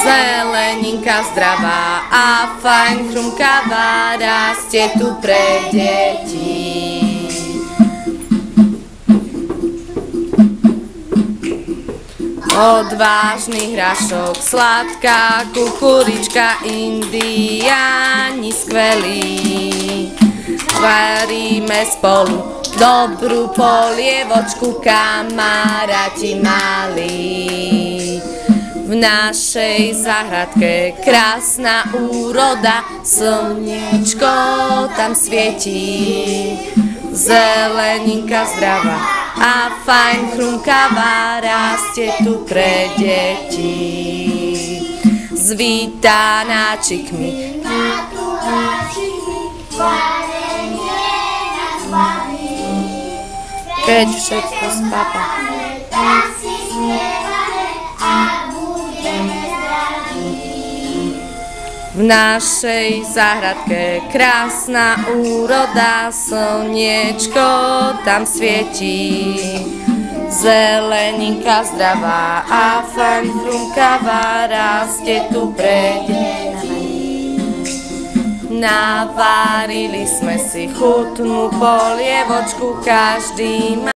Zeleninka zdravá a fajn chrumkavá rastie tu pre deti. Odvážny hrašok, sladká kukurička, indiáni skvelí. Varíme spolu dobrú polievočku, kamaráti malí. V našej záhradke krásna úroda, slniečko tam svietí. Zeleninka zdravá a fajn chrumkavá rastie tu pre deti. S vítanáčikmi keď všetko spápa. V našej záhradke krásna úroda, slniečko tam svietí. Zeleninka zdravá a fajn chrumkavá rastie tu pre deti. Navarili sme si chutnú polievočku, každý má